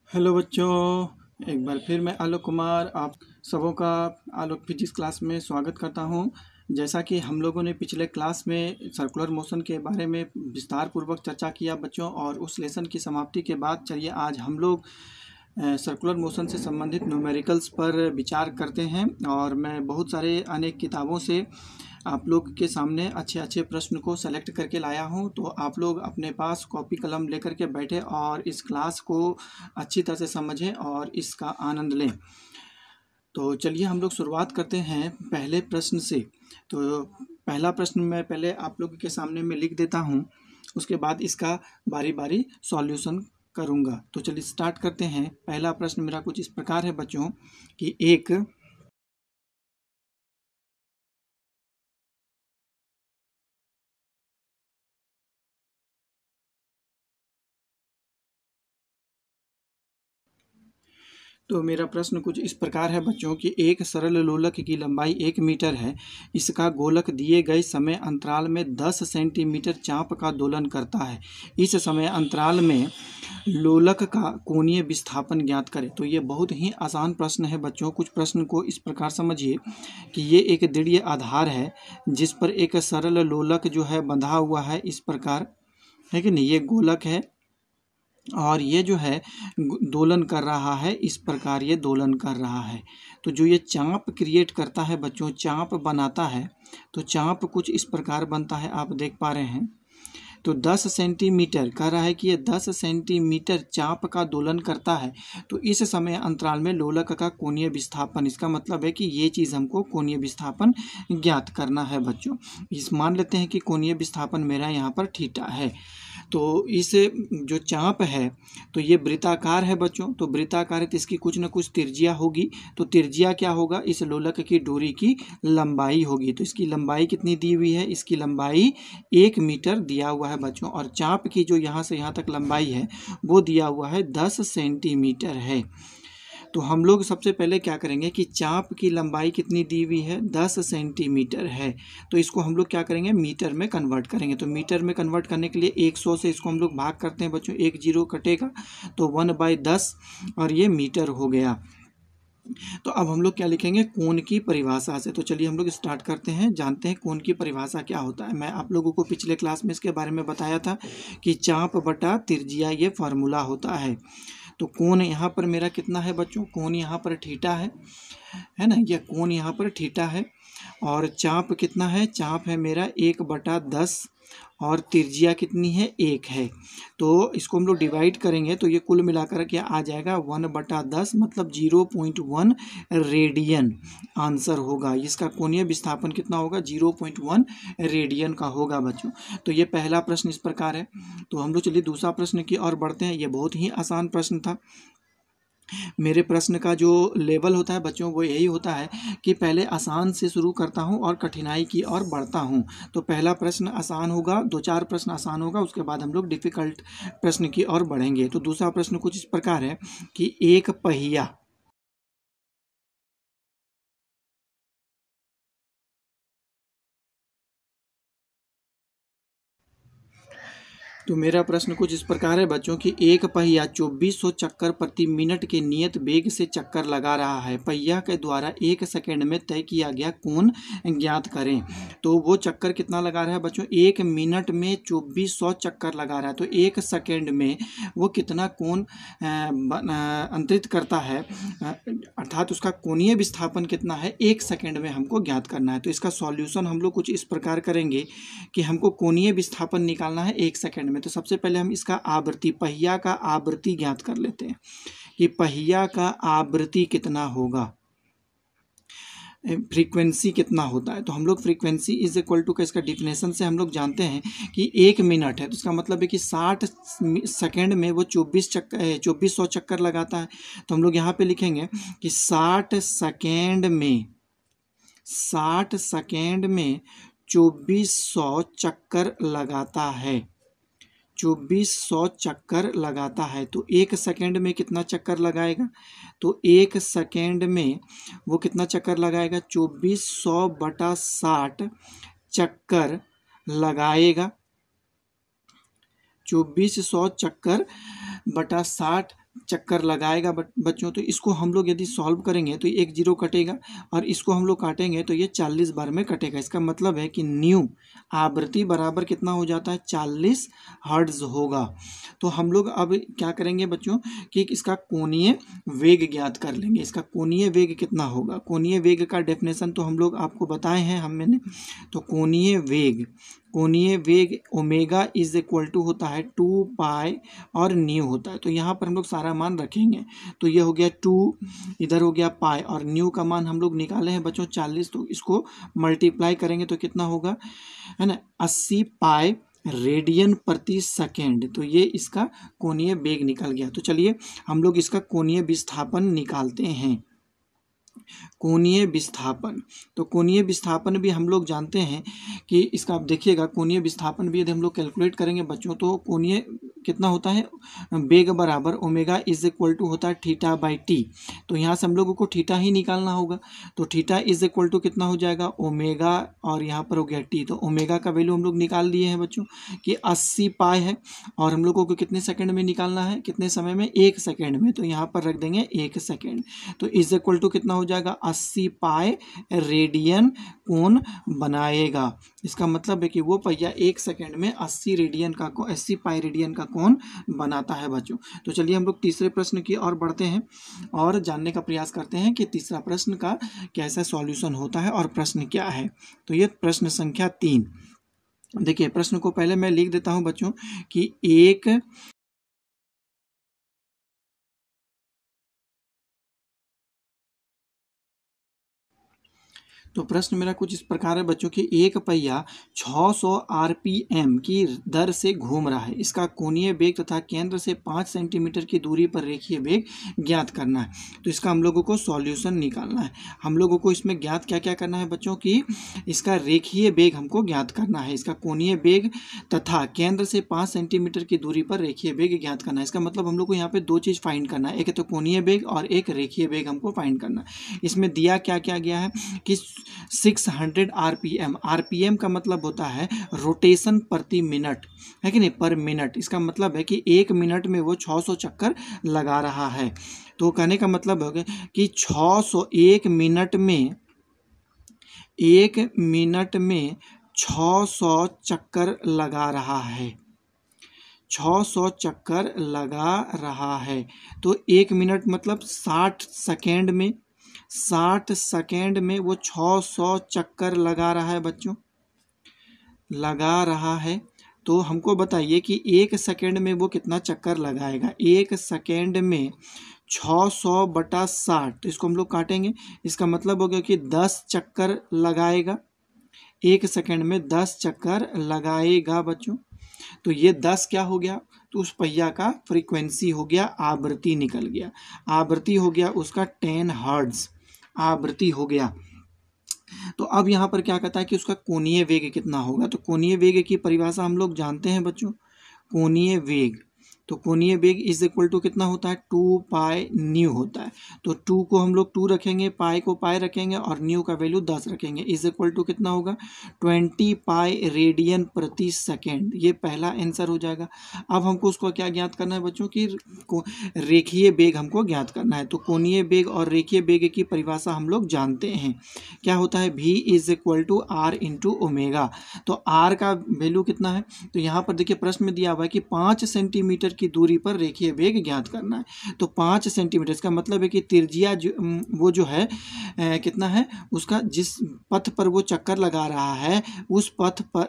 Hello बच्चों, एक बार फिर मैं आलोक कुमार आप सबों का आलोक फिजिक्स क्लास में स्वागत करता हूं। जैसा कि हम लोगों ने पिछले क्लास में सर्कुलर मोशन के बारे में विस्तार पूर्वक चर्चा किया बच्चों, और उस लेसन की समाप्ति के बाद चलिए आज हम लोग सर्कुलर मोशन से संबंधित न्यूमेरिकल्स पर विचार करते हैं। और मैं बहुत सारे अनेक किताबों से आप लोग के सामने अच्छे अच्छे प्रश्न को सेलेक्ट करके लाया हूं, तो आप लोग अपने पास कॉपी कलम लेकर के बैठे और इस क्लास को अच्छी तरह से समझें और इसका आनंद लें। तो चलिए हम लोग शुरुआत करते हैं पहले प्रश्न से। तो पहला प्रश्न मैं पहले आप लोग के सामने में लिख देता हूं, उसके बाद इसका बारी बारी सॉल्यूशन करूंगा। तो चलिए स्टार्ट करते हैं। पहला प्रश्न मेरा कुछ इस प्रकार है बच्चों कि एक तो मेरा प्रश्न कुछ इस प्रकार है बच्चों कि एक सरल लोलक की लंबाई 1 मीटर है। इसका गोलक दिए गए समय अंतराल में 10 सेंटीमीटर चाप का दोलन करता है। इस समय अंतराल में लोलक का कोणीय विस्थापन ज्ञात करें। तो ये बहुत ही आसान प्रश्न है बच्चों। कुछ प्रश्न को इस प्रकार समझिए कि ये एक दृढ़ आधार है जिस पर एक सरल लोलक जो है बंधा हुआ है इस प्रकार, है कि नहीं। ये गोलक है और ये जो है दोलन कर रहा है, इस प्रकार ये दोलन कर रहा है। तो जो ये चाप क्रिएट करता है बच्चों, चाप बनाता है, तो चाप कुछ इस प्रकार बनता है, आप देख पा रहे हैं। तो 10 सेंटीमीटर कह रहा है कि ये 10 सेंटीमीटर चाप का दोलन करता है। तो इस समय अंतराल में लोलक का कोणीय विस्थापन, इसका मतलब है कि ये चीज़ हमको कोणीय विस्थापन ज्ञात करना है बच्चों। इस मान लेते हैं कि कोणीय विस्थापन मेरा यहाँ पर थीटा है। तो इस जो चाप है तो ये वृत्ताकार है बच्चों। तो वृत्ताकार है तो इसकी कुछ न कुछ त्रिज्या होगी। तो त्रिज्या क्या होगा, इस लोलक की डोरी की लंबाई होगी। तो इसकी लंबाई कितनी दी हुई है, इसकी लंबाई 1 मीटर दिया हुआ है बच्चों। और चाप की जो यहाँ से यहाँ तक लंबाई है वो दिया हुआ है 10 सेंटीमीटर है। तो हम लोग सबसे पहले क्या करेंगे कि चाप की लंबाई कितनी दी हुई है, 10 सेंटीमीटर है। तो इसको हम लोग क्या करेंगे, मीटर में कन्वर्ट करेंगे। तो मीटर में कन्वर्ट करने के लिए 100 से इसको हम लोग भाग करते हैं बच्चों, 1 जीरो कटेगा तो 1/10 और ये मीटर हो गया। तो अब हम लोग क्या लिखेंगे, कोण की परिभाषा से। तो चलिए हम लोग स्टार्ट करते हैं, जानते हैं कोण की परिभाषा क्या होता है। मैं आप लोगों को पिछले क्लास में इसके बारे में बताया था कि चाप बटा त्रिज्या ये फार्मूला होता है। तो कोण यहाँ पर मेरा कितना है बच्चों, कोण यहाँ पर थीटा है ना, यह कोण यहाँ पर थीटा है। और चाप कितना है, चाप है मेरा 1/10 और त्रिज्या कितनी है, 1 है। तो इसको हम लोग डिवाइड करेंगे तो ये कुल मिलाकर क्या आ जाएगा, 1/10 मतलब 0.1 रेडियन आंसर होगा। इसका कोणीय विस्थापन कितना होगा, 0.1 रेडियन का होगा बच्चों। तो ये पहला प्रश्न इस प्रकार है। तो हम लोग चलिए दूसरा प्रश्न की ओर बढ़ते हैं। ये बहुत ही आसान प्रश्न था। मेरे प्रश्न का जो लेवल होता है बच्चों वो यही होता है कि पहले आसान से शुरू करता हूं और कठिनाई की ओर बढ़ता हूं। तो पहला प्रश्न आसान होगा, 2-4 प्रश्न आसान होगा, उसके बाद हम लोग डिफ़िकल्ट प्रश्न की ओर बढ़ेंगे। तो दूसरा प्रश्न कुछ इस प्रकार है कि एक पहिया तो मेरा प्रश्न कुछ इस प्रकार है बच्चों कि एक पहिया 2400 चक्कर प्रति मिनट के नियत वेग से चक्कर लगा रहा है। पहिया के द्वारा 1 सेकंड में तय किया गया कोण ज्ञात करें। तो वो चक्कर कितना लगा रहा है बच्चों, 1 मिनट में 2400 चक्कर लगा रहा है। तो 1 सेकंड में वो कितना कोण अंतरित करता है, अर्थात उसका कोणीय विस्थापन कितना है 1 सेकंड में हमको ज्ञात करना है। तो इसका सॉल्यूशन हम लोग कुछ इस प्रकार करेंगे कि हमको कोणीय विस्थापन निकालना है 1 सेकंड में। तो सबसे पहले हम इसका आवृत्ति, पहिया का आवृत्ति ज्ञात कर लेते हैं कि पहिया का आवृत्ति कितना होगा, फ्रीक्वेंसी कितना होता है। तो हम लोग फ्रीक्वेंसी इज इक्वल टू का इसका डिफिनेशन से हम लोग जानते हैं कि 1 मिनट है तो इसका मतलब है कि 60 सेकेंड में वो 2400 चक्कर लगाता है। तो हम लोग यहाँ पे लिखेंगे कि 60 सेकेंड में 2400 चक्कर लगाता है, 2400 चक्कर लगाता है। तो 1 सेकेंड में कितना चक्कर लगाएगा, तो 1 सेकेंड में वो कितना चक्कर लगाएगा, 2400/60 चक्कर लगाएगा। 2400 चक्कर बटा 60 चक्कर लगाएगा बच्चों। तो इसको हम लोग यदि सॉल्व करेंगे तो एक जीरो कटेगा और इसको हम लोग काटेंगे तो ये 40 बार में कटेगा। इसका मतलब है कि न्यू आवृत्ति बराबर कितना हो जाता है, 40 हर्ट्ज होगा। तो हम लोग अब क्या करेंगे बच्चों कि इसका कोणीय वेग ज्ञात कर लेंगे। इसका कोणीय वेग कितना होगा, कोणीय वेग का डेफिनेशन तो हम लोग आपको बताए हैं मैंने। तो कोणीय वेग ओमेगा इज इक्वल टू होता है 2 पाई और न्यू होता है। तो यहाँ पर हम लोग सारा मान रखेंगे। तो ये हो गया 2, इधर हो गया पाई और न्यू का मान हम लोग निकाले हैं बच्चों 40। तो इसको मल्टीप्लाई करेंगे तो कितना होगा, है ना, 80 पाई रेडियन प्रति सेकेंड। तो ये इसका कोणीय वेग निकल गया। तो चलिए हम लोग इसका कोणीय विस्थापन निकालते हैं। कोणीय विस्थापन, तो कोणीय विस्थापन भी हम लोग जानते हैं कि इसका आप देखिएगा, कोणीय विस्थापन भी यदि हम लोग कैलकुलेट करेंगे बच्चों तो कोणीय कितना होता है, वेग बराबर ओमेगा इज इक्वल टू होता है थीटा बाई टी। तो यहाँ से हम लोगों को थीटा ही निकालना होगा। तो थीटा इज इक्वल टू कितना हो जाएगा, ओमेगा और यहाँ पर हो गया टी। तो ओमेगा का वैल्यू हम लोग निकाल दिए हैं बच्चों कि 80 पाई है और हम लोगों को कितने सेकंड में निकालना है, कितने समय में, 1 सेकंड में। तो यहाँ पर रख देंगे 1 सेकंड। तो इज इक्वल टू कितना हो जाएगा, 80 पाई रेडियन कोण बनाएगा। इसका मतलब है कि वो पहिया 1 सेकंड में 80 पाई रेडियन का कोण बनाता है बच्चों। तो चलिए हम लोग तीसरे प्रश्न की ओर बढ़ते हैं और जानने का प्रयास करते हैं कि तीसरा प्रश्न का कैसा सॉल्यूशन होता है और प्रश्न क्या है। तो ये प्रश्न संख्या 3। देखिए प्रश्न को पहले मैं लिख देता हूं बच्चों कि एक तो प्रश्न मेरा कुछ इस प्रकार है बच्चों की, एक पहिया 600 आरपीएम की दर से घूम रहा है। इसका कोणीय वेग तथा केंद्र से 5 सेंटीमीटर की दूरी पर रेखीय वेग ज्ञात करना है। तो इसका हम लोगों को सॉल्यूशन निकालना है। हम लोगों को इसमें ज्ञात क्या क्या करना है बच्चों की, इसका रेखीय वेग हमको ज्ञात करना है। इसका कोणीय वेग तथा केंद्र से 5 सेंटीमीटर की दूरी पर रेखीय वेग ज्ञात करना है। इसका मतलब हम लोग को यहाँ पे 2 चीज़ फाइंड करना है, एक तो कोणीय वेग और एक रेखीय वेग हमको फाइंड करना है। इसमें दिया क्या क्या गया है कि 600 आरपीएम, आरपीएम का मतलब होता है रोटेशन प्रति मिनट, है कि नहीं, पर मिनट। इसका मतलब है कि 1 मिनट में वो 600 चक्कर लगा रहा है। तो कहने का मतलब हो गया कि 600 1 मिनट में 600 चक्कर लगा रहा है, 600 चक्कर लगा रहा है। तो 1 मिनट मतलब 60 सेकेंड में वो 600 चक्कर लगा रहा है बच्चों, लगा रहा है। तो हमको बताइए कि 1 सेकेंड में वो कितना चक्कर लगाएगा। 1 सेकेंड में 600 बटा 60, तो इसको हम लोग काटेंगे। इसका मतलब हो गया कि 10 चक्कर लगाएगा, 1 सेकेंड में 10 चक्कर लगाएगा बच्चों। तो ये 10 क्या हो गया, तो उस पहिया का फ्रीक्वेंसी हो गया, आवृत्ति निकल गया। आवृत्ति हो गया उसका 10 हर्ट्ज आवृत्ति हो गया। तो अब यहाँ पर क्या कहता है कि उसका कोणीय वेग कितना होगा। तो कोणीय वेग की परिभाषा हम लोग जानते हैं बच्चों, कोणीय वेग। तो कोणीय वेग इज इक्वल टू कितना होता है, 2 पाई न्यू होता है। तो 2 को हम लोग 2 रखेंगे, पाई को पाई रखेंगे और न्यू का वैल्यू 10 रखेंगे। इज इक्वल टू कितना होगा, 20 पाई रेडियन प्रति सेकेंड। ये पहला आंसर हो जाएगा। अब हमको उसको क्या ज्ञात करना है बच्चों की, रेखीय वेग हमको ज्ञात करना है। तो कोणीय वेग और रेखीय वेग की परिभाषा हम लोग जानते हैं, क्या होता है, v is equal to R into omega. तो r का वैल्यू कितना है, तो यहाँ पर देखिए प्रश्न में दिया हुआ है कि 5 सेंटीमीटर की दूरी पर रेखीय वेग ज्ञात करना है। तो 5 सेंटीमीटर, इसका मतलब है कि त्रिज्या वो जो है कितना है उसका, जिस पथ पर वो चक्कर लगा रहा है उस पथ पर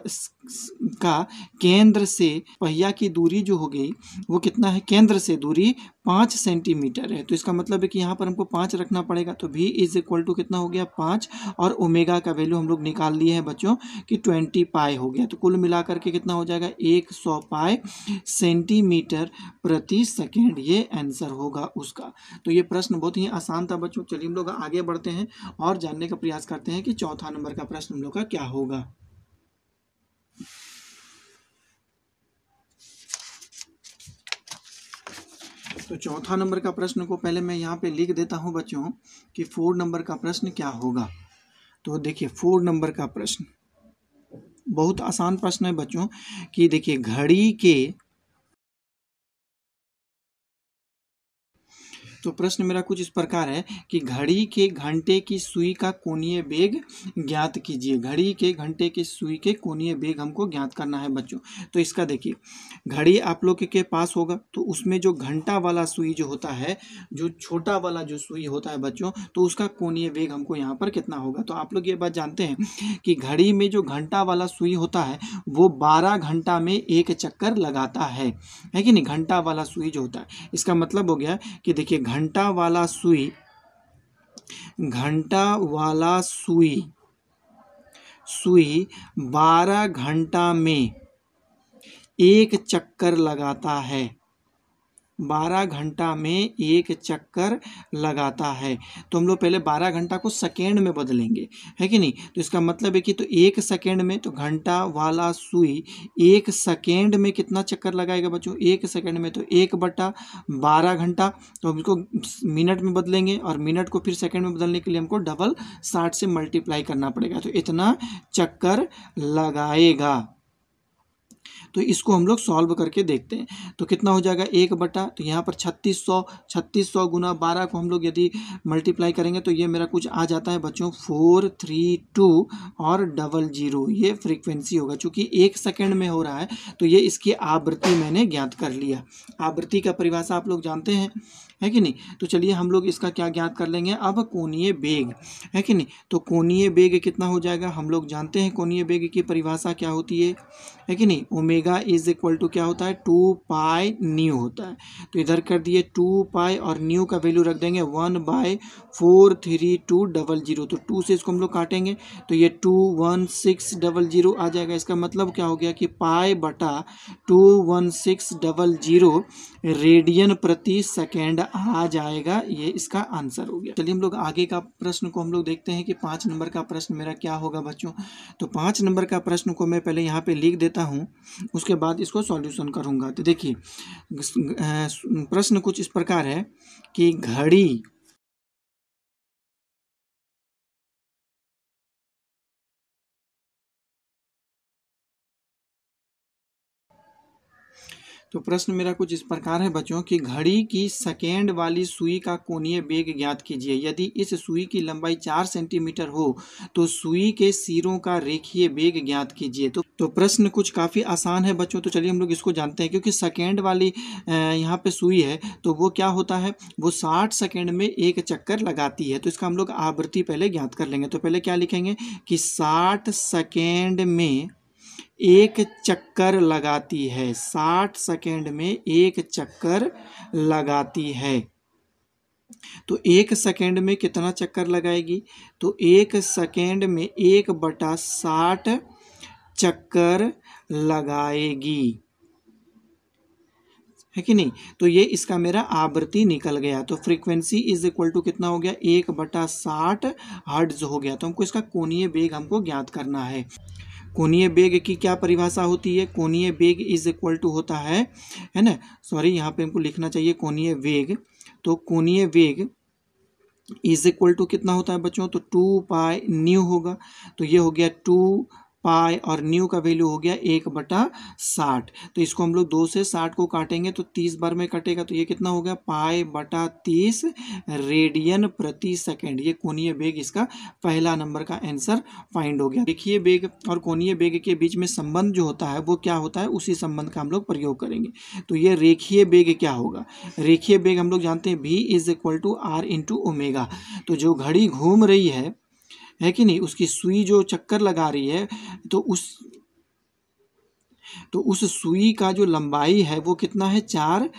का केंद्र से पहिया की दूरी जो हो गई वो कितना है, केंद्र से दूरी 5 सेंटीमीटर है। तो इसका मतलब है कि यहाँ पर हमको 5 रखना पड़ेगा। तो v इज इक्वल टू कितना हो गया, 5, और ओमेगा का वैल्यू हम लोग निकाल लिए हैं बच्चों कि 20 पाई हो गया। तो कुल मिलाकर के कितना हो जाएगा, 100 पाई सेंटीमीटर प्रति सेकेंड। ये आंसर होगा उसका। तो ये प्रश्न बहुत ही आसान था बच्चों। चलिए हम लोग आगे बढ़ते हैं और जानने का प्रयास करते हैं कि चौथा नंबर का प्रश्न हम लोग का क्या होगा। तो चौथा नंबर का प्रश्न को पहले मैं यहाँ पे लिख देता हूँ बच्चों कि 4 नंबर का प्रश्न क्या होगा। तो देखिए 4 नंबर का प्रश्न बहुत आसान प्रश्न है बच्चों कि देखिए घड़ी के तो प्रश्न मेरा कुछ इस प्रकार है कि घड़ी के घंटे की सुई का कोणीय वेग ज्ञात कीजिए। घड़ी के घंटे की सुई के कोणीय वेग हमको ज्ञात करना है बच्चों। तो इसका देखिए, घड़ी आप लोग के पास होगा तो उसमें जो घंटा वाला सुई जो होता है, जो छोटा वाला जो सुई होता है बच्चों, तो उसका कोणीय वेग हमको यहाँ पर कितना होगा। तो आप लोग ये बात जानते हैं कि घड़ी में जो घंटा वाला सुई होता है वो 12 घंटा में एक चक्कर लगाता है कि नहीं। घंटा वाला सुई जो होता है, इसका मतलब हो गया कि देखिए घंटा वाला सुई 12 घंटा में एक चक्कर लगाता है। 12 घंटा में एक चक्कर लगाता है। तो हम लोग पहले 12 घंटा को सेकेंड में बदलेंगे, है कि नहीं। तो इसका मतलब है कि तो एक सेकेंड में, तो घंटा वाला सुई एक सेकेंड में कितना चक्कर लगाएगा बच्चों, एक सेकेंड में तो 1/12 घंटा। तो हम इसको मिनट में बदलेंगे और मिनट को फिर सेकेंड में बदलने के लिए हमको डबल 60 से मल्टीप्लाई करना पड़ेगा। तो इतना चक्कर लगाएगा। तो इसको हम लोग सॉल्व करके देखते हैं। तो कितना हो जाएगा 1/, तो यहाँ पर 3600 गुना 12 को हम लोग यदि मल्टीप्लाई करेंगे तो ये मेरा कुछ आ जाता है बच्चों 432 और 00। ये फ्रीक्वेंसी होगा। चूंकि एक सेकंड में हो रहा है तो ये इसकी आवृत्ति मैंने ज्ञात कर लिया। आवृत्ति का परिभाषा आप लोग जानते हैं, है कि नहीं। तो चलिए हम लोग इसका क्या ज्ञात कर लेंगे अब, कोणीय वेग, है कि नहीं। तो कोणीय वेग कितना हो जाएगा, हम लोग जानते हैं कोणीय वेग की परिभाषा क्या होती है कि नहीं। ओमेगा इज इक्वल टू क्या होता है, 2 पाई न्यू होता है। तो इधर कर दिए 2 पाई और न्यू का वैल्यू रख देंगे 1/43200। तो 2 से इसको हम लोग काटेंगे तो ये 21600 आ जाएगा। इसका मतलब क्या हो गया कि पाई बटा 21600 रेडियन प्रति सेकेंड आ जाएगा। ये इसका आंसर हो गया। चलिए हम लोग आगे का प्रश्न को हम लोग देखते हैं कि 5 नंबर का प्रश्न मेरा क्या होगा बच्चों। तो 5 नंबर का प्रश्न को मैं पहले यहाँ पे लिख देता हूँ, उसके बाद इसको सॉल्यूशन करूँगा। तो देखिए प्रश्न कुछ इस प्रकार है कि घड़ी तो प्रश्न मेरा कुछ इस प्रकार है बच्चों कि घड़ी की सेकेंड वाली सुई का कोणीय वेग ज्ञात कीजिए। यदि इस सुई की लंबाई 4 सेंटीमीटर हो तो सुई के सिरों का रेखीय वेग ज्ञात कीजिए। तो प्रश्न कुछ काफ़ी आसान है बच्चों। तो चलिए हम लोग इसको जानते हैं। क्योंकि सेकेंड वाली यहाँ पे सुई है तो वो क्या होता है, वो 60 सेकेंड में एक चक्कर लगाती है। तो इसका हम लोग आवृत्ति पहले ज्ञात कर लेंगे। तो पहले क्या लिखेंगे कि 60 सेकेंड में एक चक्कर लगाती है। 60 सेकेंड में एक चक्कर लगाती है। तो एक सेकेंड में कितना चक्कर लगाएगी, तो एक सेकेंड में 1/60 चक्कर लगाएगी, है कि नहीं। तो ये इसका मेरा आवृत्ति निकल गया। तो फ्रीक्वेंसी इज इक्वल टू कितना हो गया, 1/60 हर्ट्ज हो गया। तो हमको इसका कोणीय वेग हमको ज्ञात करना है। कोणीय वेग की क्या परिभाषा होती है, कोणीय वेग इज इक्वल टू होता है ना, सॉरी यहाँ पे हमको लिखना चाहिए कोणीय वेग। तो कोणीय वेग इज इक्वल टू कितना होता है बच्चों, तो 2 पाई न्यू होगा। तो ये हो गया 2 पाई और न्यू का वैल्यू हो गया 1/60। तो इसको हम लोग 2 से 60 को काटेंगे तो 30 बार में कटेगा। तो ये कितना हो गया, पाई/30 रेडियन प्रति सेकेंड। ये कोणीय वेग इसका पहला नंबर का आंसर फाइंड हो गया। रेखीय वेग और कोणीय वेग के बीच में संबंध जो होता है वो क्या होता है, उसी संबंध का हम लोग प्रयोग करेंगे। तो ये रेखीय वेग क्या होगा, रेखीय वेग हम लोग जानते हैं V is equal to R into omega. तो जो घड़ी घूम रही है कि नहीं, उसकी सुई जो चक्कर लगा रही है तो उस सुई का जो लंबाई है वो कितना है, 4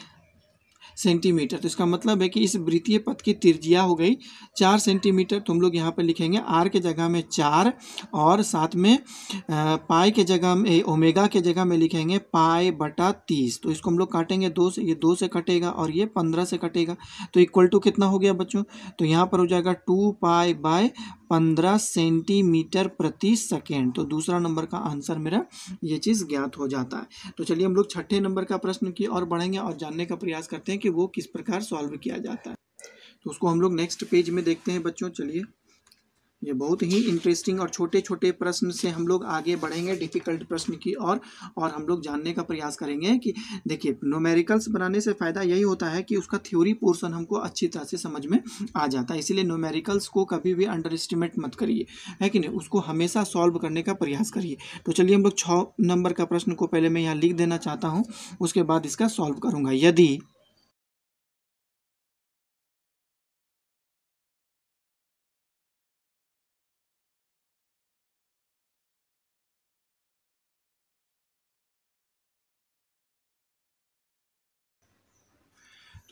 सेंटीमीटर। तो इसका मतलब है कि इस वृत्तीय पथ की त्रिज्या हो गई 4 सेंटीमीटर। तो हम लोग यहाँ पे लिखेंगे R के जगह में 4 और साथ में पाई के जगह में, ओमेगा के जगह में लिखेंगे पाई/30। तो इसको हम लोग काटेंगे 2 से, ये 2 से कटेगा और ये 15 से कटेगा। तो इक्वल टू कितना हो गया बच्चों, तो यहाँ पर हो जाएगा 2 पाई/15 सेंटीमीटर प्रति सेकेंड। तो दूसरा नंबर का आंसर मेरा ये चीज़ ज्ञात हो जाता है। तो चलिए हम लोग छठे नंबर का प्रश्न की और बढ़ेंगे और जानने का प्रयास करते हैं कि वो किस प्रकार सॉल्व किया जाता है। तो उसको हम लोग नेक्स्ट पेज में देखते हैं बच्चों। चलिए ये बहुत ही इंटरेस्टिंग और छोटे छोटे प्रश्न से हम लोग आगे बढ़ेंगे डिफिकल्ट प्रश्न की और हम लोग जानने का प्रयास करेंगे कि देखिए न्यूमेरिकल्स बनाने से फ़ायदा यही होता है कि उसका थ्योरी पोर्शन हमको अच्छी तरह से समझ में आ जाता है। इसीलिए न्यूमेरिकल्स को कभी भी अंडर एस्टिमेट मत करिए, है कि नहीं, उसको हमेशा सॉल्व करने का प्रयास करिए। तो चलिए हम लोग 6 नंबर का प्रश्न को पहले मैं यहाँ लिख देना चाहता हूँ, उसके बाद इसका सॉल्व करूँगा। यदि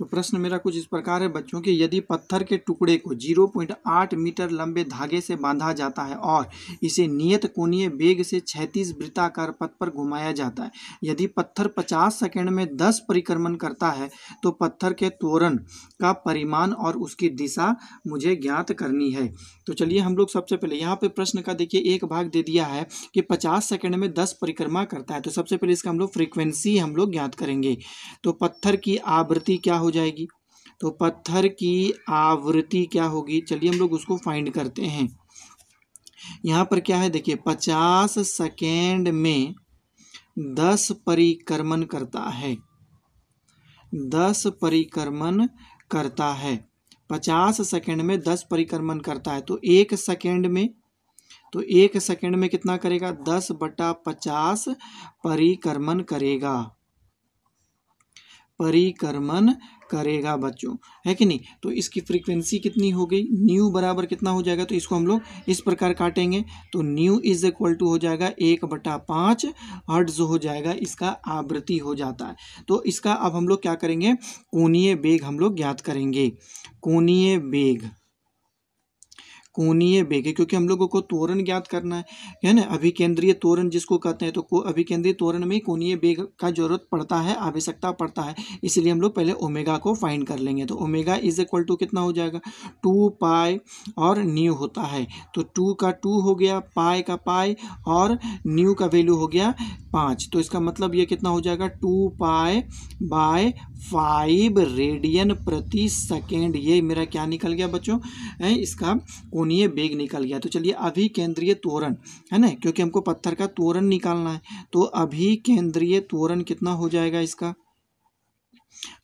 तो प्रश्न मेरा कुछ इस प्रकार है बच्चों कि यदि पत्थर के टुकड़े को 0.8 मीटर लंबे धागे से बांधा जाता है और इसे नियत कोणीय वेग से क्षैतिज वृत्ताकार पथ पर घुमाया जाता है, यदि पत्थर 50 सेकंड में 10 परिक्रमण करता है तो पत्थर के त्वरण का परिमाण और उसकी दिशा मुझे ज्ञात करनी है। तो चलिए हम लोग सबसे पहले यहाँ पे प्रश्न का देखिए एक भाग दे दिया है कि 50 सेकंड में 10 परिक्रमा करता है। तो सबसे पहले इसका हम लोग फ्रीक्वेंसी हम लोग ज्ञात करेंगे। तो पत्थर की आवृत्ति क्या हो जाएगी, तो पत्थर की आवृत्ति क्या होगी, चलिए हम लोग उसको फाइंड करते हैं। यहाँ पर क्या है देखिए 50 सेकेंड में 10 परिक्रमण करता है, 10 परिक्रमण करता है, 50 सेकेंड में 10 परिक्रमण करता है। तो एक सेकेंड में, तो एक सेकेंड में कितना करेगा, 10/50 परिक्रमण करेगा, परिक्रमण करेगा बच्चों, है कि नहीं। तो इसकी फ्रीक्वेंसी कितनी हो गई, न्यू बराबर कितना हो जाएगा, तो इसको हम लोग इस प्रकार काटेंगे। तो न्यू इज इक्वल टू हो जाएगा 1/5 हर्ट्ज हो जाएगा, इसका आवृत्ति हो जाता है। तो इसका अब हम लोग क्या करेंगे, कोणीय वेग हम लोग ज्ञात करेंगे। कोणीय वेग, कोणीय वेग है क्योंकि हम लोगों को त्वरण ज्ञात करना है ना, अभिकेंद्रीय त्वरण जिसको कहते हैं। तो अभिकेंद्रीय त्वरण में कोणीय वेग का जरूरत पड़ता है, आवश्यकता पड़ता है, इसलिए हम लोग पहले ओमेगा को फाइंड कर लेंगे। तो ओमेगा इज इक्वल टू कितना हो जाएगा, 2 पाई और न्यू होता है। तो 2 का 2 हो गया, पाई का पाई और न्यू का वैल्यू हो गया 5। तो इसका मतलब ये कितना हो जाएगा, 2 पाई बाय 5 रेडियन प्रति सेकेंड। ये मेरा क्या निकल गया बच्चों, इसका कोणीय वेग निकल गया। तो चलिए अभिकेंद्रीय त्वरण है ना, क्योंकि हमको पत्थर का त्वरण निकालना है। तो अभिकेंद्रीय त्वरण कितना हो जाएगा इसका,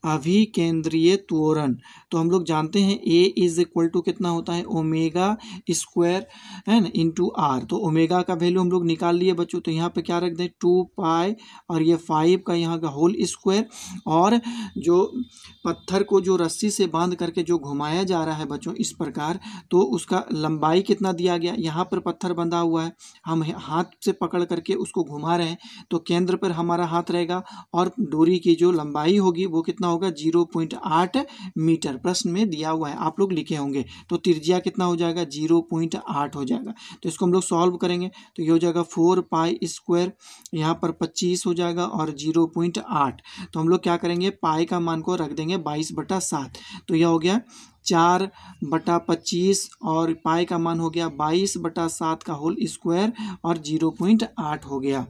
अभिकेंद्रीय त्वरण, तो हम लोग जानते हैं ए इज इक्वल टू कितना होता है, ओमेगा स्क्वायर है ना इंटू आर। तो ओमेगा का वैल्यू हम लोग निकाल लिए बच्चों। तो यहाँ पे क्या रख दें, 2 पाई और ये 5 का यहाँ का होल स्क्वायर, और जो पत्थर को जो रस्सी से बांध करके जो घुमाया जा रहा है बच्चों इस प्रकार, तो उसका लंबाई कितना दिया गया, यहाँ पर पत्थर बंधा हुआ है, हम हाथ से पकड़ करके उसको घुमा रहे हैं, तो केंद्र पर हमारा हाथ रहेगा और दूरी की जो लंबाई होगी वो कितना होगा, 0.8 मीटर। प्रश्न में दिया हुआ है, आप लोग लिखे होंगे। तो त्रिज्या कितना हो जाएगा, 0.8 हो जाएगा। तो इसको हम लोग सॉल्व करेंगे तो ये हो जाएगा 4 पाई स्क्वायर, यहाँ पर 25 हो जाएगा और 0.8। तो हम लोग क्या करेंगे, पाई का मान को रख देंगे 22/7। तो यह हो गया 4/25 और पाई का मान हो गया 22/7 का होल स्क्वायर और 0.8 हो गया।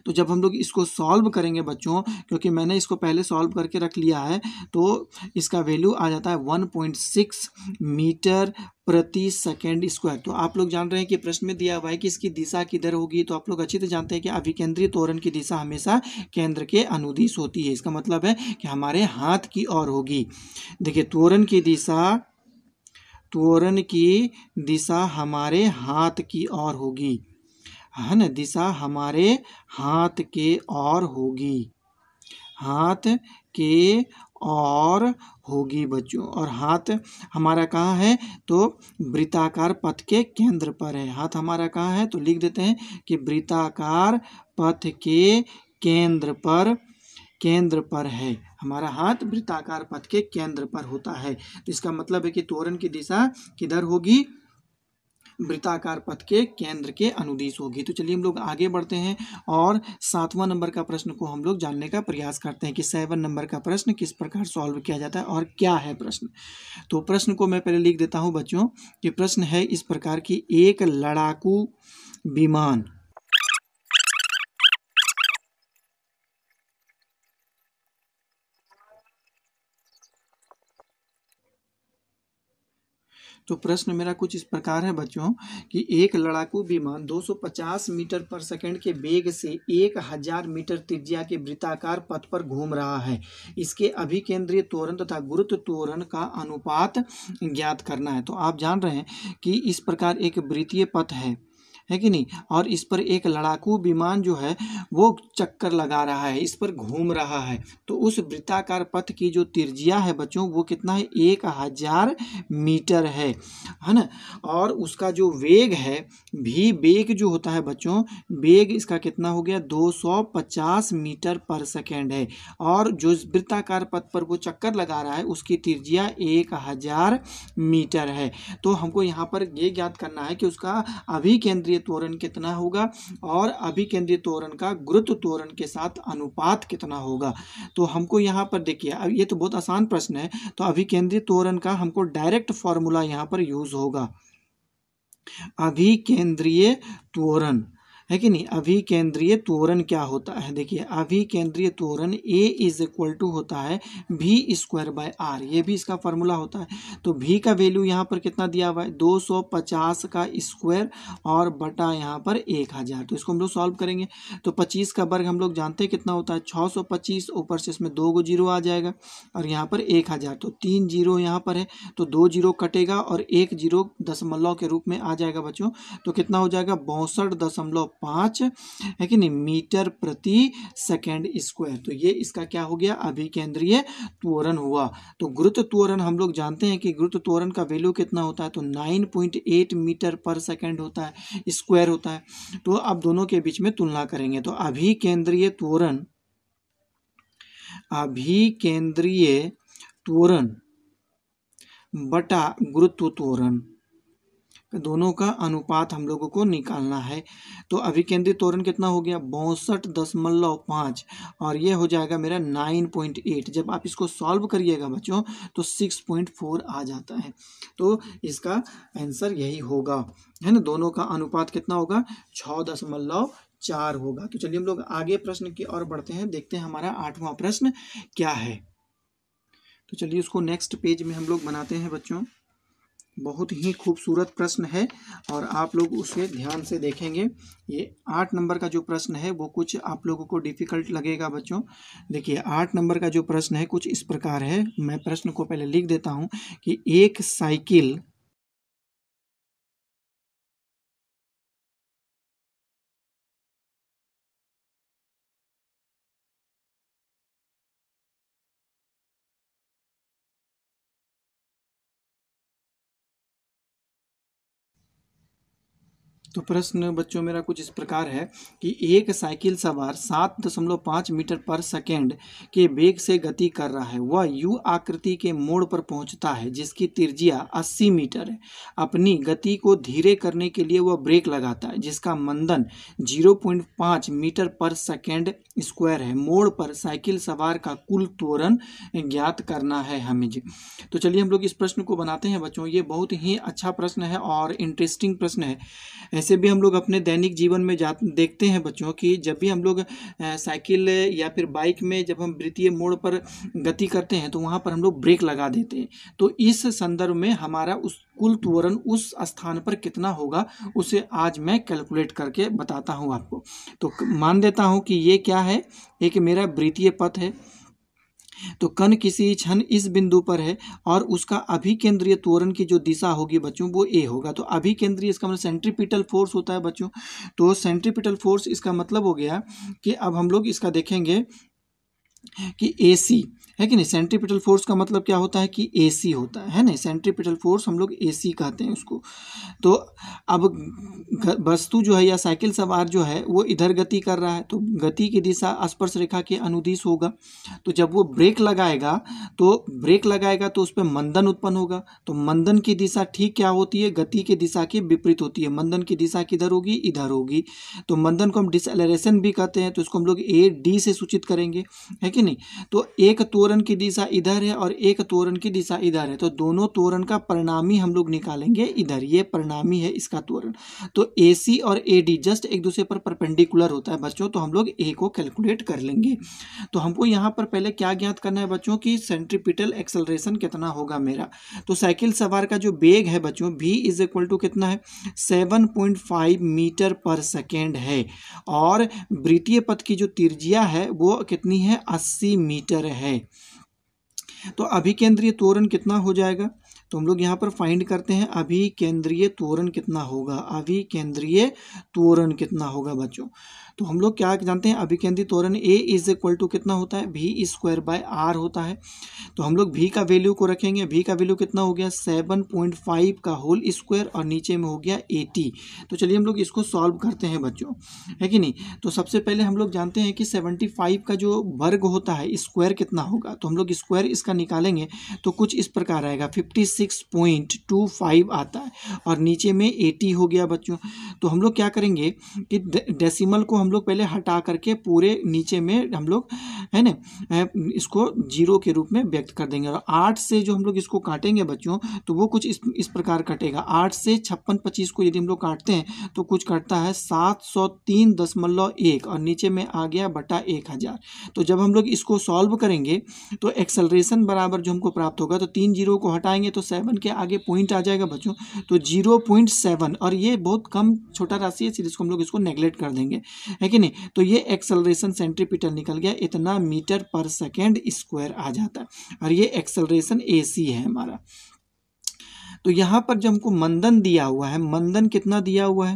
तो जब हम लोग इसको सॉल्व करेंगे बच्चों, क्योंकि मैंने इसको पहले सॉल्व करके रख लिया है, तो इसका वैल्यू आ जाता है 1.6 मीटर प्रति सेकेंड स्क्वायर। तो आप लोग जान रहे हैं कि प्रश्न में दिया हुआ है कि इसकी दिशा किधर होगी। तो आप लोग अच्छी तरह जानते हैं कि अभिकेंद्रीय त्वरण की दिशा हमेशा केंद्र के अनुदिश होती है। इसका मतलब है कि हमारे हाथ की ओर होगी। देखिए त्वरण की दिशा हमारे हाथ की ओर होगी, है ना, दिशा हमारे हाथ के ओर होगी, हाथ के ओर होगी बच्चों। और हाथ हमारा कहाँ है, तो वृत्ताकार पथ के केंद्र पर है। हाथ हमारा कहाँ है, तो लिख देते हैं कि वृत्ताकार पथ के केंद्र पर है। हमारा हाथ वृत्ताकार पथ के केंद्र पर होता है। तो इसका मतलब है कि त्वरण की दिशा किधर होगी, वृत्ताकार पथ के केंद्र के अनुदिश होगी। तो चलिए हम लोग आगे बढ़ते हैं और 7वां नंबर का प्रश्न को हम लोग जानने का प्रयास करते हैं कि 7 नंबर का प्रश्न किस प्रकार सॉल्व किया जाता है और क्या है प्रश्न। तो प्रश्न को मैं पहले लिख देता हूं बच्चों कि प्रश्न है इस प्रकार की, एक लड़ाकू विमान तो प्रश्न मेरा कुछ इस प्रकार है बच्चों कि एक लड़ाकू विमान 250 मीटर पर सेकंड के वेग से 1000 मीटर त्रिज्या के वृत्ताकार पथ पर घूम रहा है। इसके अभिकेंद्रीय त्वरण तथा गुरुत्व त्वरण का अनुपात ज्ञात करना है। तो आप जान रहे हैं कि इस प्रकार एक वृत्तीय पथ है कि नहीं, और इस पर एक लड़ाकू विमान जो है वो चक्कर लगा रहा है, इस पर घूम रहा है। तो उस वृत्ताकार पथ की जो त्रिज्या है बच्चों वो कितना है, 1000 मीटर है ना। और उसका जो वेग है भी, वेग जो होता है बच्चों, वेग इसका कितना हो गया, 250 मीटर पर सेकेंड है। और जो वृत्ताकार पथ पर वो चक्कर लगा रहा है उसकी त्रिज्या 1000 मीटर है। तो हमको यहाँ पर ये ज्ञात करना है कि उसका अभिकेंद्रीय त्वरण कितना होगा और अभिकेंद्रीय त्वरण का गुरुत्व त्वरण के साथ अनुपात कितना होगा। तो हमको यहाँ पर देखिए, अब ये तो बहुत आसान प्रश्न है, तो अभिकेंद्रीय त्वरण का हमको डायरेक्ट फॉर्मूला यहाँ पर यूज होगा। अभिकेंद्रीय त्वरण है कि नहीं, अभिकेंद्रीय त्वरण क्या होता है, देखिए अभिकेंद्रीय त्वरण A इज इक्वल टू होता है v²/r, ये भी इसका फार्मूला होता है। तो v का वैल्यू यहाँ पर कितना दिया हुआ है, 250 का स्क्वायर और बटा यहाँ पर 1000। तो इसको हम लोग सॉल्व करेंगे। तो 25 का वर्ग हम लोग जानते हैं कितना होता है, 625, ऊपर से इसमें 2 जीरो आ जाएगा और यहाँ पर 1000, तो 3 जीरो यहाँ पर है, तो 2 जीरो कटेगा और 1 जीरो दशमलव के रूप में आ जाएगा बच्चों। तो कितना हो जाएगा, 62.5 है कि नहीं, मीटर प्रति सेकेंड स्क्वायर। तो ये इसका क्या हो गया, अभिकेंद्रीय त्वरण हुआ। तो गुरुत्व त्वरण हम लोग जानते हैं कि गुरुत्व त्वरण का वैल्यू कितना होता है, तो 9.8 मीटर पर सेकेंड होता है, स्क्वायर होता है। तो अब दोनों के बीच में तुलना करेंगे। तो अभिकेंद्रीय त्वरण बटा गुरुत्व त्वरण, दोनों का अनुपात हम लोगों को निकालना है। तो अभिकेंद्रीय त्वरण कितना हो गया, 62.5 और ये हो जाएगा मेरा 9.8। जब आप इसको सॉल्व करिएगा बच्चों तो 6.4 आ जाता है। तो इसका आंसर यही होगा, है ना। दोनों का अनुपात कितना होगा, 6.4 होगा। तो चलिए हम लोग आगे प्रश्न की ओर बढ़ते हैं, देखते हैं हमारा 8वां प्रश्न क्या है। तो चलिए उसको नेक्स्ट पेज में हम लोग बनाते हैं बच्चों। बहुत ही खूबसूरत प्रश्न है और आप लोग उसे ध्यान से देखेंगे। ये 8 नंबर का जो प्रश्न है वो कुछ आप लोगों को डिफिकल्ट लगेगा बच्चों। देखिए 8 नंबर का जो प्रश्न है कुछ इस प्रकार है, मैं प्रश्न को पहले लिख देता हूँ कि एक साइकिल तो प्रश्न बच्चों मेरा कुछ इस प्रकार है कि एक साइकिल सवार 7.5 मीटर पर सेकेंड के वेग से गति कर रहा है। वह यू आकृति के मोड़ पर पहुंचता है जिसकी त्रिज्या 80 मीटर है। अपनी गति को धीरे करने के लिए वह ब्रेक लगाता है जिसका मंदन 0.5 मीटर पर सेकेंड स्क्वायर है। मोड़ पर साइकिल सवार का कुल त्वरण ज्ञात करना है हमें जी। तो चलिए हम लोग इस प्रश्न को बनाते हैं बच्चों। ये बहुत ही अच्छा प्रश्न है और इंटरेस्टिंग प्रश्न है। ऐसे भी हम लोग अपने दैनिक जीवन में देखते हैं बच्चों कि जब भी हम लोग साइकिल या फिर बाइक में जब हम वृत्तीय मोड़ पर गति करते हैं तो वहाँ पर हम लोग ब्रेक लगा देते हैं। तो इस संदर्भ में हमारा उस कुल त्वरण उस स्थान पर कितना होगा उसे आज मैं कैलकुलेट करके बताता हूँ आपको। तो मान देता हूँ कि ये क्या है, एक मेरा वृत्तीय पथ है। तो कण किसी क्षण इस बिंदु पर है और उसका अभिकेंद्रीय त्वरण की जो दिशा होगी बच्चों वो ए होगा। तो अभिकेंद्रीय इसका मतलब सेंट्रीपिटल फोर्स होता है बच्चों। तो सेंट्रीपिटल फोर्स इसका मतलब हो गया कि अब हम लोग इसका देखेंगे कि AC है कि नहीं। सेंट्रीपिटल फोर्स का मतलब क्या होता है कि AC होता है ना। सेंट्रीपिटल फोर्स हम लोग AC कहते हैं उसको। तो अब वस्तु जो है या साइकिल सवार जो है वो इधर गति कर रहा है तो गति की दिशा स्पर्श रेखा के अनुदिश होगा। तो जब वो ब्रेक लगाएगा तो उस पर मंदन उत्पन्न होगा। तो मंदन की दिशा ठीक क्या होती है, गति की दिशा के विपरीत होती है। मंदन की दिशा किधर होगी, इधर होगी। तो मंदन को हम डिसएलेरेशन भी कहते हैं। तो इसको हम लोग AD से सूचित करेंगे, है कि नहीं। तो एक त्वरण त्वरण की दिशा इधर है और एक त्वरण की दिशा इधर है, तो दोनों त्वरण का परिणामी हम लोग निकालेंगे इधर, ये परिणामी है इसका त्वरण। तो AC और AD जस्ट एक दूसरे पर परपेंडिकुलर होता है बच्चों, तो हम लोग A को कैलकुलेट कर लेंगे। तो हमको यहाँ पर पहले क्या ज्ञात करना है बच्चों की सेंट्रीपिटल एक्सेलरेशन कितना होगा मेरा। तो साइकिल सवार का जो वेग है बच्चों V इज इक्वल टू कितना है 7.5 मीटर पर सेकेंड है, और वृत्तीय पथ की जो त्रिज्या है वो कितनी है 80 मीटर है। तो अभिकेंद्रीय त्वरण कितना हो जाएगा, तो हम लोग यहाँ पर फाइंड करते हैं अभिकेंद्रीय त्वरण कितना होगा। अभिकेंद्रीय त्वरण कितना होगा बच्चों, तो हम लोग क्या जानते हैं अभिकेंद्रीय त्वरण A इज इक्वल टू कितना होता है V² होता है। तो हम लोग V का वैल्यू को रखेंगे, V का वैल्यू कितना हो गया 7.5 का होल स्क्वायर और नीचे में हो गया 80। तो चलिए हम लोग इसको सॉल्व करते हैं बच्चों, है कि नहीं। तो सबसे पहले हम लोग जानते हैं कि 75 का जो वर्ग होता है स्क्वायर कितना होगा, तो हम लोग स्क्वायर इसका निकालेंगे तो कुछ इस प्रकार आएगा 56.25 आता है, और नीचे में 80 हो गया बच्चों। तो हम लोग क्या करेंगे कि डेसिमल को हम लोग पहले हटा करके पूरे नीचे में हम लोग है ना इसको जीरो के रूप में व्यक्त कर देंगे, और 8 से जो हम लोग इसको काटेंगे बच्चों तो वो कुछ इस प्रकार कटेगा। 8 से 56-25 को यदि हम लोग काटते हैं तो कुछ कटता है 703.1 और नीचे में आ गया बटा 1000। तो जब हम लोग इसको सॉल्व करेंगे तो एक्सेलरेशन बराबर जो हमको प्राप्त होगा, तो 3 जीरो को हटाएंगे तो 7 के आगे पॉइंट आ जाएगा बच्चों, तो 0.7, और ये बहुत कम छोटा राशि है इसलिए इसको हम लोग इसको नेगलेक्ट कर देंगे, है कि नहीं। तो ये एक्सेलरेशन सेंट्रीपिटल निकल गया, इतना मीटर पर सेकेंड स्क्वायर आ जाता है, और ये एक्सेलरेशन AC है हमारा। तो यहाँ पर जो हमको मंदन दिया हुआ है, मंदन कितना दिया हुआ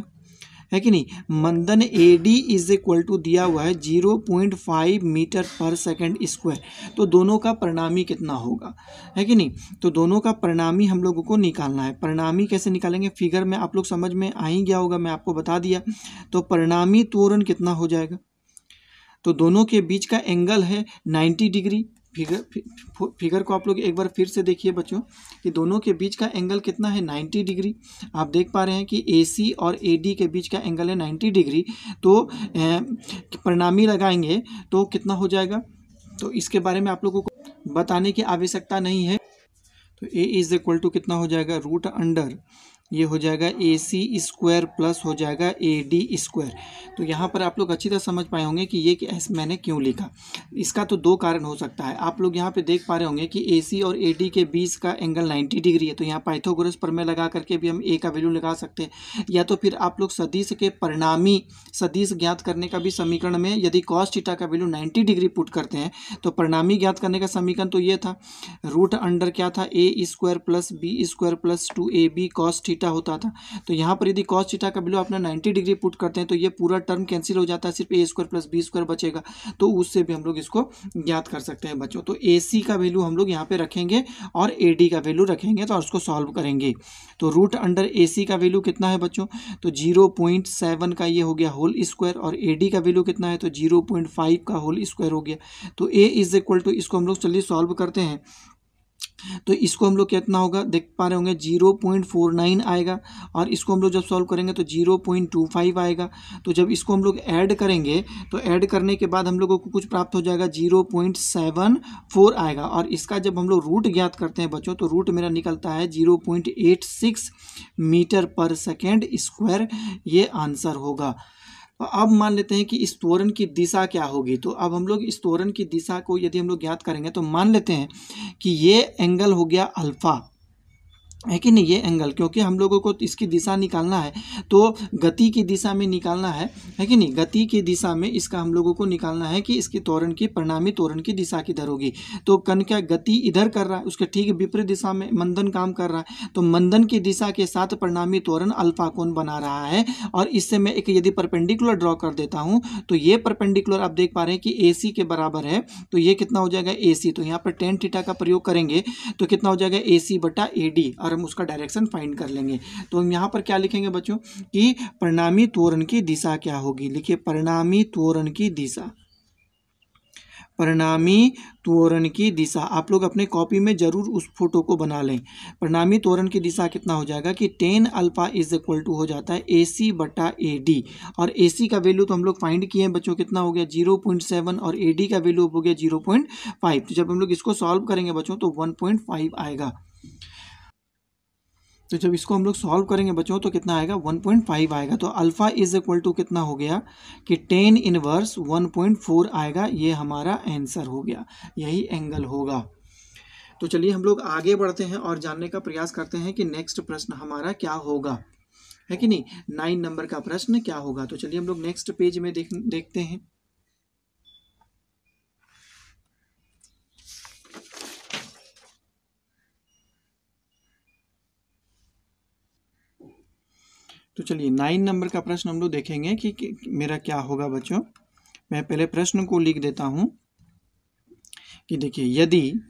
है कि नहीं, मंदन AD इज इक्वल टू दिया हुआ है 0.5 मीटर पर सेकेंड स्क्वायर। तो दोनों का परिणामी कितना होगा, है कि नहीं। तो दोनों का परिणामी हम लोगों को निकालना है। परिणामी कैसे निकालेंगे, फिगर में आप लोग समझ में आ ही गया होगा, मैं आपको बता दिया। तो परिणामी त्वरण कितना हो जाएगा, तो दोनों के बीच का एंगल है 90 डिग्री। फिगर को आप लोग एक बार फिर से देखिए बच्चों कि दोनों के बीच का एंगल कितना है 90 डिग्री। आप देख पा रहे हैं कि AC और AD के बीच का एंगल है 90 डिग्री। तो परिणामी लगाएंगे तो कितना हो जाएगा, तो इसके बारे में आप लोगों को बताने की आवश्यकता नहीं है। तो A इज इक्वल टू कितना हो जाएगा रूट अंडर, ये हो जाएगा AC स्क्वायर प्लस हो जाएगा AD स्क्वायर। तो यहाँ पर आप लोग अच्छी तरह समझ पाए होंगे कि ये मैंने क्यों लिखा। इसका तो दो कारण हो सकता है। आप लोग यहाँ पे देख पा रहे होंगे कि AC और AD के बीच का एंगल 90 डिग्री है, तो यहाँ पाइथागोरस प्रमेय लगा करके भी हम A का वैल्यू लगा सकते हैं, या तो फिर आप लोग सदिश के परिणामी सदिश ज्ञात करने का भी समीकरण में यदि cos थीटा का वैल्यू 90 डिग्री पुट करते हैं तो परिणामी ज्ञात करने का समीकरण तो ये था रूट अंडर क्या था A square plus B square plus 2AB cos theta होता था। तो यहाँ पर यदि cos थीटा का वैल्यू अपना 90 डिग्री पुट करते हैं तो ये पूरा टर्म कैंसिल हो जाता है, सिर्फ A square plus B square बचेगा, तो उससे भी हम लोग इसको ज्ञात कर सकते हैं बच्चों। तो AC का वैल्यू हम लोग यहाँ पे रखेंगे और AD का वैल्यू रखेंगे तो उसको सॉल्व करेंगे। तो रूट अंडर AC का वैल्यू कितना है बच्चों, तो 0.7 का ये हो गया होल स्क्वायर, और AD का वैल्यू कितना है तो 0.5 का होल स्क्वायर हो गया। तो A इज इक्वल टू, इसको हम लोग चलिए सॉल्व करते हैं, तो इसको हम लोग कितना होगा देख पा रहे होंगे 0.49 आएगा, और इसको हम लोग जब सॉल्व करेंगे तो 0.25 आएगा। तो जब इसको हम लोग ऐड करेंगे तो ऐड करने के बाद हम लोगों को कुछ प्राप्त हो जाएगा 0.74 आएगा, और इसका जब हम लोग रूट ज्ञात करते हैं बच्चों तो रूट मेरा निकलता है 0.86 मीटर पर सेकेंड स्क्वायर, ये आंसर होगा। अब मान लेते हैं कि इस त्वरण की दिशा क्या होगी। तो अब हम लोग इस त्वरण की दिशा को यदि हम लोग ज्ञात करेंगे तो मान लेते हैं कि ये एंगल हो गया अल्फा, है कि नहीं, ये एंगल, क्योंकि हम लोगों को इसकी दिशा निकालना है तो गति की दिशा में निकालना है कि नहीं, गति की दिशा में इसका हम लोगों को निकालना है कि इसकी त्वरण की परिणामी त्वरण की दिशा किधर होगी। तो कण क्या गति इधर कर रहा है, उसके ठीक विपरीत दिशा में मंदन काम कर रहा है, तो मंदन की दिशा के साथ परिणामी त्वरण अल्फा कोण बना रहा है। और इससे मैं एक यदि परपेंडिकुलर ड्रॉ कर देता हूँ तो ये परपेंडिकुलर आप देख पा रहे हैं कि AC के बराबर है, तो ये कितना हो जाएगा AC, तो यहाँ पर tan थीटा का प्रयोग करेंगे तो कितना हो जाएगा AC बटा AD, और हम उसका डायरेक्शन फाइंड कर लेंगे। तो हम यहाँ पर क्या लिखेंगे बच्चों कि परिणामी त्वरण की दिशा क्या होगी, लिखिए परिणामी त्वरण की दिशा। परिणामी त्वरण की दिशा, आप लोग अपने कॉपी में जरूर उस फोटो को बना लें। परिणामी त्वरण की दिशा कितना हो जाएगा कि tan alpha is equal to हो जाता है AC बटा AD, और AC का वैल्यू तो हम लोग फाइंड किए हैं बच्चों, कितना हो गया 0.7, और AD का वैल्यू हो गया 0.5। तो जब हम लोग इसको सॉल्व करेंगे बच्चों तो 1.5 आएगा। तो जब इसको हम लोग सॉल्व करेंगे बच्चों तो कितना आएगा 1.5 आएगा। तो अल्फा इज इक्वल टू कितना हो गया कि tan इनवर्स 1.4 आएगा। ये हमारा आंसर हो गया, यही एंगल होगा। तो चलिए हम लोग आगे बढ़ते हैं और जानने का प्रयास करते हैं कि नेक्स्ट प्रश्न हमारा क्या होगा, है कि नहीं। 9 नंबर का प्रश्न क्या होगा। तो चलिए हम लोग नेक्स्ट पेज में देखते हैं। तो चलिए 9 नंबर का प्रश्न हम लोग देखेंगे कि मेरा क्या होगा बच्चों। मैं पहले प्रश्न को लिख देता हूं कि देखिए, यदि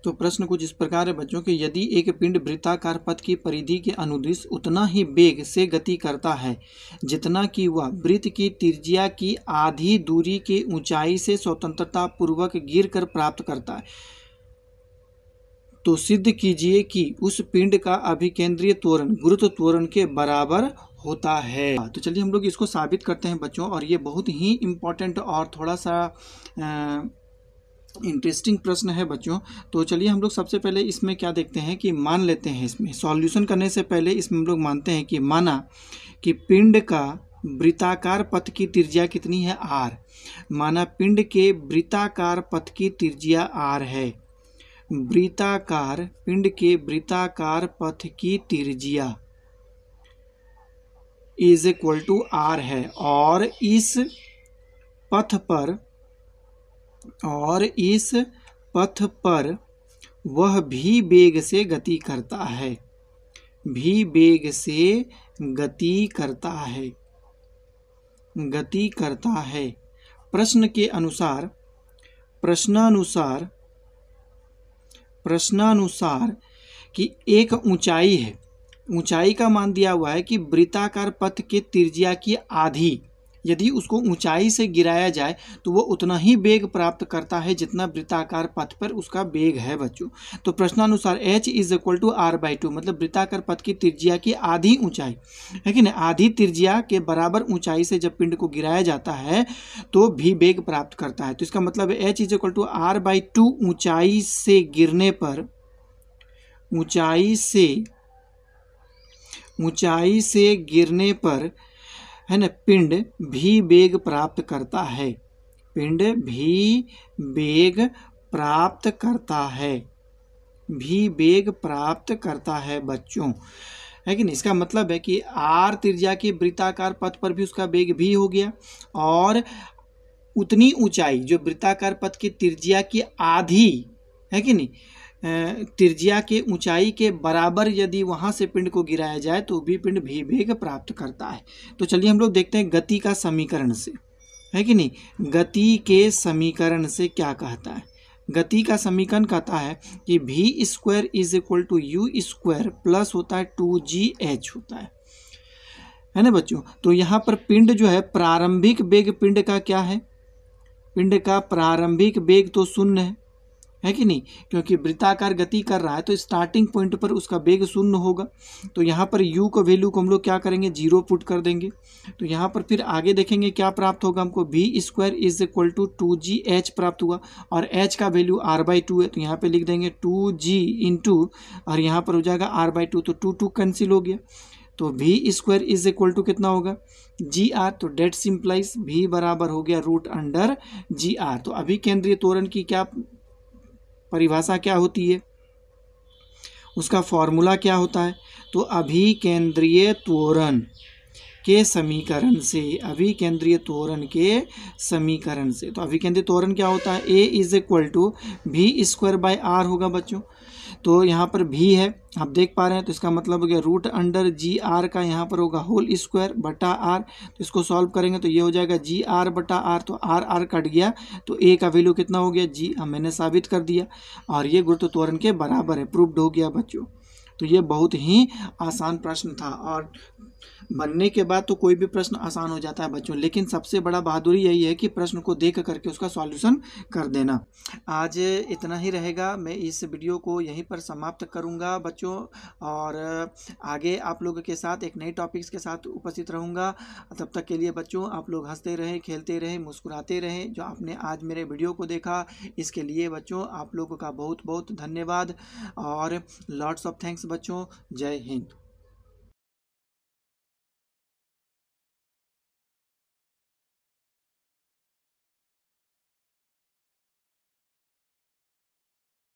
तो प्रश्न कुछ इस प्रकार है बच्चों कि यदि एक पिंड वृत्ताकार पथ की परिधि के अनुदिश उतना ही वेग से गति करता है जितना कि वह वृत्त की त्रिज्या की आधी दूरी की ऊंचाई से स्वतंत्रता पूर्वक गिरकर प्राप्त करता है, तो सिद्ध कीजिए कि उस पिंड का अभिकेंद्रीय त्वरण गुरुत्व त्वरण के बराबर होता है। तो चलिए हम लोग इसको साबित करते हैं बच्चों, और ये बहुत ही इम्पोर्टेंट और थोड़ा सा इंटरेस्टिंग प्रश्न है बच्चों। तो चलिए हम लोग सबसे पहले इसमें क्या देखते हैं कि मान लेते हैं, इसमें सॉल्यूशन करने से पहले इसमें हम लोग मानते हैं कि माना कि पिंड का वृत्ताकार पथ की त्रिज्या कितनी है r। माना पिंड के वृत्ताकार पथ की त्रिज्या r है, पिंड के वृत्ताकार पथ की त्रिज्या इज इक्वल टू r है, और इस पथ पर वह भी वेग से गति करता है, गति करता है। प्रश्नानुसार कि एक ऊंचाई है, ऊंचाई का मान दिया हुआ है कि वृत्ताकार पथ के त्रिज्या की आधी, यदि उसको ऊंचाई से गिराया जाए तो वो उतना ही वेग प्राप्त करता है जितना वृत्ताकार पथ पर उसका वेग है बच्चों। तो प्रश्नानुसार h is equal to r/2, मतलब वृत्ताकार पथ की त्रिज्या की आधी ऊंचाई, है कि नहीं, आधी त्रिज्या के बराबर ऊंचाई से जब पिंड को गिराया जाता है तो भी वेग प्राप्त करता है। तो इसका मतलब है h is equal to r/2 ऊंचाई से गिरने पर है ना, पिंड भी वेग प्राप्त करता है, बच्चों, है कि नहीं। इसका मतलब है कि r त्रिज्या के वृत्ताकार पथ पर भी उसका वेग भी हो गया, और उतनी ऊंचाई जो वृत्ताकार पथ की त्रिज्या की आधी, है कि नहीं, त्रिज्या के ऊंचाई के बराबर यदि वहां से पिंड को गिराया जाए तो भी पिंड भी वेग प्राप्त करता है। तो चलिए हम लोग देखते हैं गति का समीकरण से, है कि नहीं, गति के समीकरण से क्या कहता है। गति का समीकरण कहता है कि v² is equal to u² plus होता है 2gh होता है ना बच्चों। तो यहाँ पर पिंड जो है, प्रारंभिक वेग पिंड का क्या है, पिंड का प्रारंभिक वेग तो 0 है कि नहीं, क्योंकि वृत्ताकार गति कर रहा है तो स्टार्टिंग पॉइंट पर उसका वेग 0 होगा। तो यहाँ पर u को वैल्यू को हम लोग क्या करेंगे, 0 पुट कर देंगे। तो यहाँ पर फिर आगे देखेंगे क्या प्राप्त होगा हमको, v² is equal to 2gh प्राप्त हुआ, और h का वैल्यू r/2 है, तो यहाँ पे लिख देंगे 2g इंटू, और यहाँ पर हो जाएगा r/2, तो 2 कैंसिल हो गया। तो v² इज इक्वल टू कितना होगा, gr। तो डेट सिंप्लाइज v बराबर हो गया √gr। तो अभी केंद्रीय त्वरण की क्या परिभाषा क्या होती है, उसका फॉर्मूला क्या होता है। तो अभिकेंद्रीय त्वरण के समीकरण से, तो अभिकेंद्रीय त्वरण क्या होता है, a is equal to v² by r होगा बच्चों। तो यहाँ पर भी है, आप देख पा रहे हैं, तो इसका मतलब हो गया रूट अंडर जी आर का यहाँ पर होगा होल स्क्वायर बटा आर। तो इसको सॉल्व करेंगे तो ये हो जाएगा जी आर बटा आर, तो आर आर कट गया तो ए का वैल्यू कितना हो गया जी, मैंने साबित कर दिया और ये गुरुत्व त्वरण के बराबर है, प्रूव्ड हो गया बच्चों। तो ये बहुत ही आसान प्रश्न था और बनने के बाद तो कोई भी प्रश्न आसान हो जाता है बच्चों, लेकिन सबसे बड़ा बहादुरी यही है कि प्रश्न को देख करके उसका सॉल्यूशन कर देना। आज इतना ही रहेगा, मैं इस वीडियो को यहीं पर समाप्त करूंगा बच्चों, और आगे आप लोगों के साथ एक नए टॉपिक्स के साथ उपस्थित रहूंगा। तब तक के लिए बच्चों आप लोग हंसते रहें, खेलते रहें, मुस्कुराते रहें। जो आपने आज मेरे वीडियो को देखा इसके लिए बच्चों आप लोगों का बहुत बहुत धन्यवाद और लॉट्स ऑफ थैंक्स बच्चों। जय हिंद।